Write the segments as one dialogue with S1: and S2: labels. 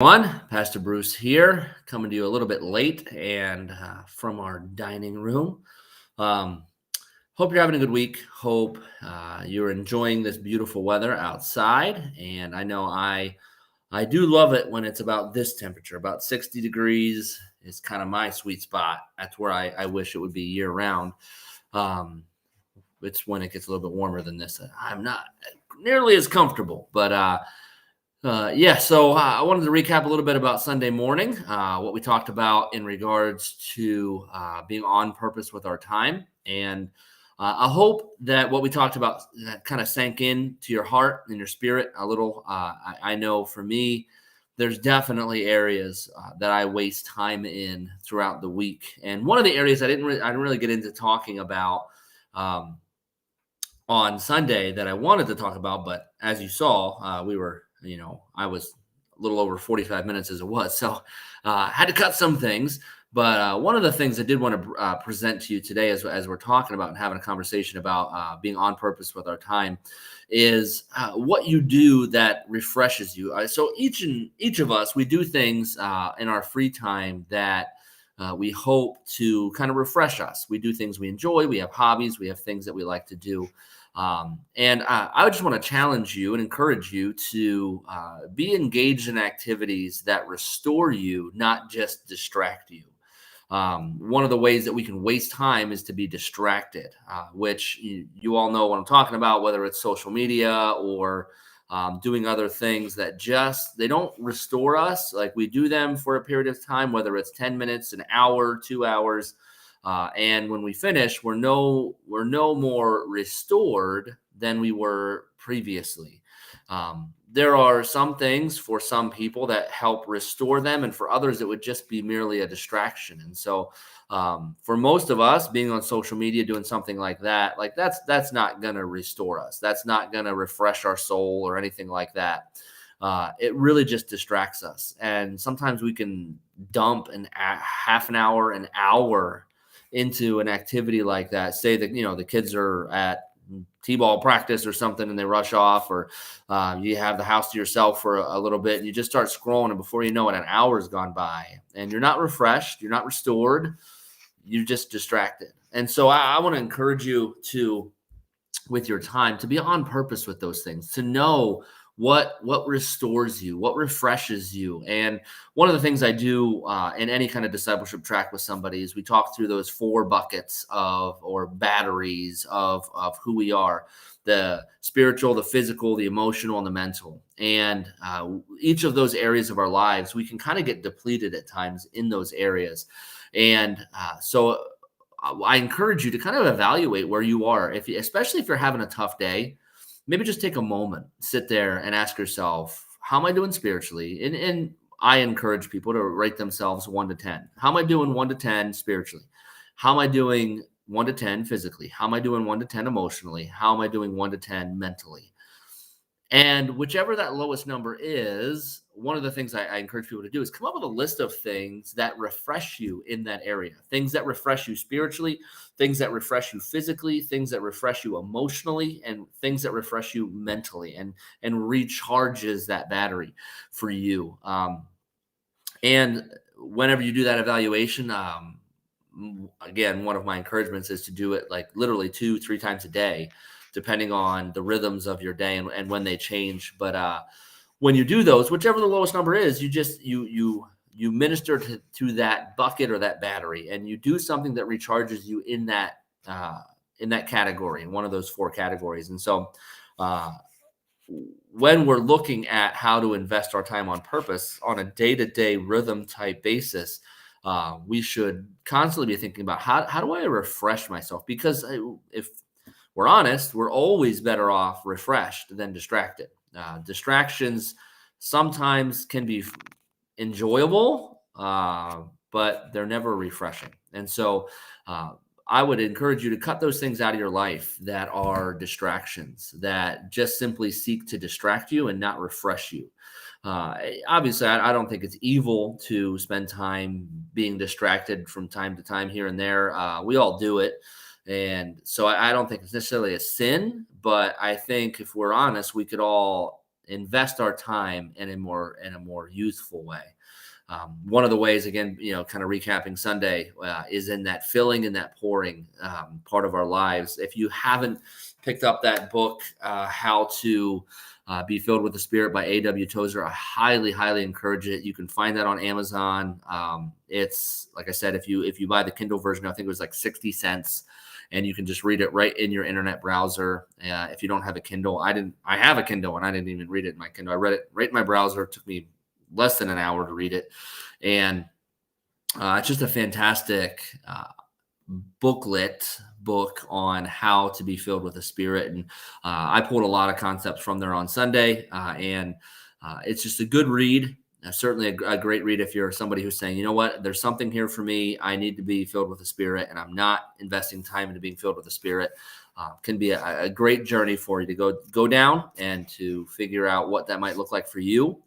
S1: Everyone, Pastor Bruce here, coming to you a little bit late and from our dining room. Um, Hope you're having a good week. Hope you're enjoying this beautiful weather outside. And I know I do love it when it's about this temperature, about 60 degrees is kind of my sweet spot. That's where I wish it would be year round. Um, it's when it gets a little bit warmer than this. I'm not nearly as comfortable, but I wanted to recap a little bit about Sunday morning, what we talked about in regards to being on purpose with our time. And I hope that what we talked about kind of sank in to your heart and your spirit a little. I know for me, there's definitely areas that I waste time in throughout the week. And one of the areas I didn't really get into talking about um, on Sunday that I wanted to talk about, but as you saw, I was a little over 45 minutes as it was. So had to cut some things. But one of the things I did want to present to you today as we're talking about and having a conversation about being on purpose with our time is what you do that refreshes you. So each of us, we do things in our free time that we hope to kind of refresh us. We do things we enjoy. We have hobbies. We have things that we like to do. I just want to challenge you and encourage you to be engaged in activities that restore you, not just distract you. One of the ways that we can waste time is to be distracted, which you all know what I'm talking about, whether it's social media or doing other things that they don't restore us. Like we do them for a period of time, whether it's 10 minutes, an hour, 2 hours. And when we finish, we're no more restored than we were previously. There are some things for some people that help restore them, and for others, it would just be merely a distraction. And so, for most of us, being on social media, doing something like that, that's not going to restore us. That's not going to refresh our soul or anything like that. It really just distracts us, and sometimes we can dump half an hour, an hour into an activity like that. Say that the kids are at t-ball practice or something and they rush off, or you have the house to yourself for a little bit and you just start scrolling, and before you know it, an hour's gone by and you're not refreshed, you're not restored, you're just distracted. And so I want to encourage you to, with your time, to be on purpose with those things, to know what restores you, what refreshes you. And one of the things I do in any kind of discipleship track with somebody is we talk through those 4 buckets or batteries of who we are: the spiritual, the physical, the emotional, and the mental. And each of those areas of our lives, we can kind of get depleted at times in those areas. And so I encourage you to kind of evaluate where you are, especially if you're having a tough day. Maybe just take a moment, sit there, and ask yourself, "How am I doing spiritually?" And I encourage people to rate themselves 1 to 10. How am I doing 1 to 10 spiritually? How am I doing 1 to 10 physically? How am I doing 1 to 10 emotionally? How am I doing 1 to 10 mentally? And whichever that lowest number is, one of the things I encourage people to do is come up with a list of things that refresh you in that area, things that refresh you spiritually, things that refresh you physically, things that refresh you emotionally, and things that refresh you mentally, and recharges that battery for you. And whenever you do that evaluation, again, one of my encouragements is to do it like literally 2-3 times a day, depending on the rhythms of your day and when they change. But when you do those, whichever the lowest number is, you minister to that bucket or that battery, and you do something that recharges you in that category, in one of those 4 categories. And so uh, when we're looking at how to invest our time on purpose on a day-to-day rhythm type basis, we should constantly be thinking about how do I refresh myself? Because if we're honest, we're always better off refreshed than distracted. Distractions sometimes can be enjoyable, but they're never refreshing. And so I would encourage you to cut those things out of your life that are distractions, that just simply seek to distract you and not refresh you. Obviously, I don't think it's evil to spend time being distracted from time to time here and there. We all do it. And so I don't think it's necessarily a sin, but I think if we're honest, we could all invest our time in a more youthful way. One of the ways, again, kind of recapping Sunday, is in that filling and that pouring part of our lives. If you haven't picked up that book, How to Be Filled with the Spirit by A.W. Tozer, I highly, highly encourage it. You can find that on Amazon. It's, like I said, if you buy the Kindle version, I think it was like 60 cents. And you can just read it right in your internet browser. If you don't have a Kindle, I have a Kindle and I didn't even read it in my Kindle. I read it right in my browser. It took me less than an hour to read it. And it's just a fantastic book on how to be filled with the Spirit. And I pulled a lot of concepts from there on Sunday. And it's just a good read. Certainly a great read if you're somebody who's saying, you know what, there's something here for me. I need to be filled with the Spirit, and I'm not investing time into being filled with the Spirit. Can be a great journey for you to go down and to figure out what that might look like for you.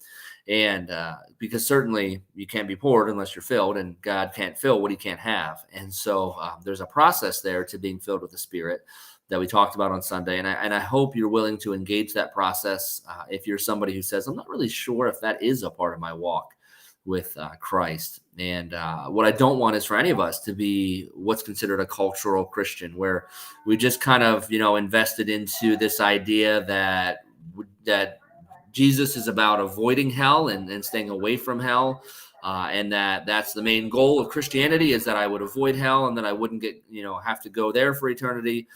S1: And because certainly you can't be poured unless you're filled, and God can't fill what he can't have. And so there's a process there to being filled with the Spirit that we talked about on Sunday. And I hope you're willing to engage that process. If you're somebody who says, I'm not really sure if that is a part of my walk with Christ. And what I don't want is for any of us to be what's considered a cultural Christian, where we just kind of, invested into this idea that Jesus is about avoiding hell and staying away from hell. And that's the main goal of Christianity, is that I would avoid hell and that I wouldn't have to go there for eternity.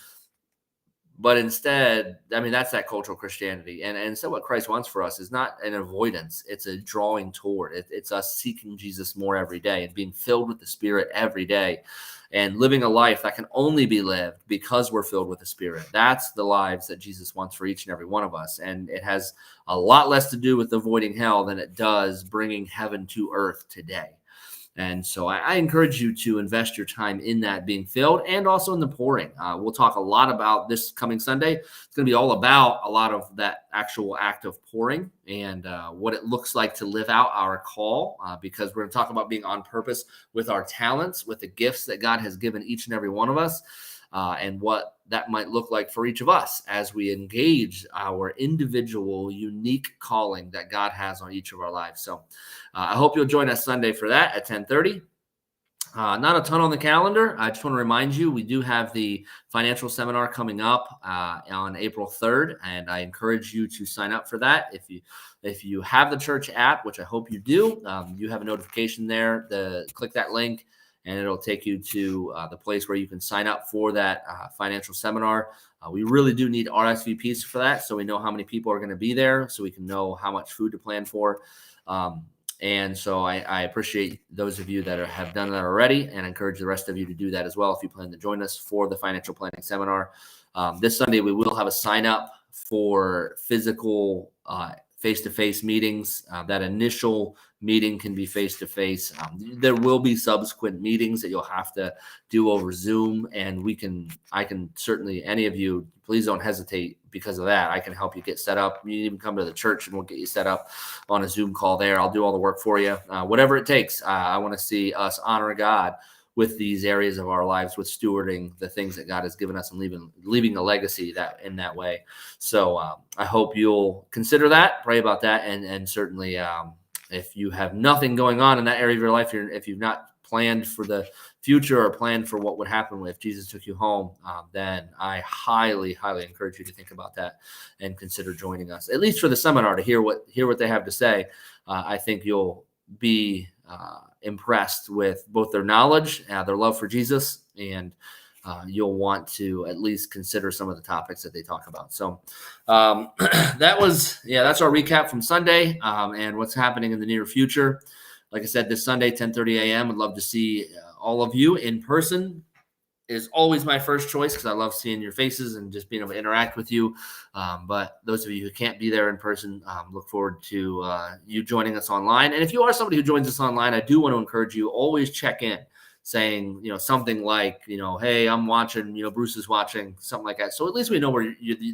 S1: But instead, that's that cultural Christianity. And so what Christ wants for us is not an avoidance. It's a drawing toward. It's us seeking Jesus more every day and being filled with the Spirit every day and living a life that can only be lived because we're filled with the Spirit. That's the lives that Jesus wants for each and every one of us. And it has a lot less to do with avoiding hell than it does bringing heaven to earth today. And so I encourage you to invest your time in that being filled and also in the pouring. We'll talk a lot about this coming Sunday. It's going to be all about a lot of that actual act of pouring and what it looks like to live out our call, because we're going to talk about being on purpose with our talents, with the gifts that God has given each and every one of us. And what that might look like for each of us as we engage our individual, unique calling that God has on each of our lives. So I hope you'll join us Sunday for that at 10:30. Not a ton on the calendar. I just want to remind you, we do have the financial seminar coming up on April 3rd, and I encourage you to sign up for that. If you have the church app, which I hope you do, you have a notification there. Click that link, and it'll take you to the place where you can sign up for that financial seminar. We really do need RSVPs for that, so we know how many people are going to be there, so we can know how much food to plan for. And so I appreciate those of you that have done that already, and encourage the rest of you to do that as well if you plan to join us for the financial planning seminar. This Sunday, we will have a sign up for physical face-to-face meetings. That initial meeting can be face-to-face. There will be subsequent meetings that you'll have to do over Zoom, and I can certainly, any of you, please don't hesitate because of that. I can help you get set up. You can even come to the church and we'll get you set up on a Zoom call there. I'll do all the work for you, whatever it takes. I want to see us honor God with these areas of our lives, with stewarding the things that God has given us and leaving a legacy that in that way. So I hope you'll consider that, pray about that, and certainly if you have nothing going on in that area of your life, if you've not planned for the future or planned for what would happen if Jesus took you home, then I highly, highly encourage you to think about that and consider joining us, at least for the seminar, to hear what they have to say. I think you'll be impressed with both their knowledge, their love for Jesus, and you'll want to at least consider some of the topics that they talk about. So that's our recap from Sunday and what's happening in the near future. Like I said, this Sunday, 10:30 a.m. I'd love to see all of you in person. Is always my first choice because I love seeing your faces and just being able to interact with you. But those of you who can't be there in person, look forward to you joining us online. And if you are somebody who joins us online, I do want to encourage you, always check in, saying, something like, hey, I'm watching, Bruce is watching, something like that. So at least we know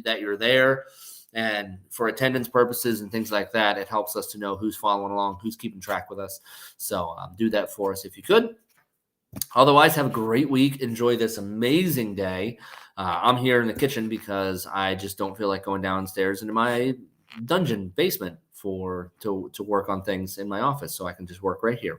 S1: that you're there. And for attendance purposes and things like that, it helps us to know who's following along, who's keeping track with us. So do that for us if you could. Otherwise, have a great week. Enjoy this amazing day. I'm here in the kitchen because I just don't feel like going downstairs into my dungeon basement to work on things in my office, so I can just work right here,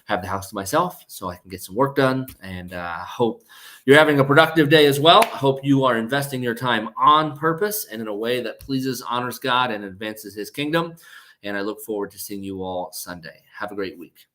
S1: have the house to myself, so I can get some work done. And hope you're having a productive day as well. Hope you are investing your time on purpose and in a way that pleases, honors God, and advances His kingdom. And I look forward to seeing you all Sunday. Have a great week.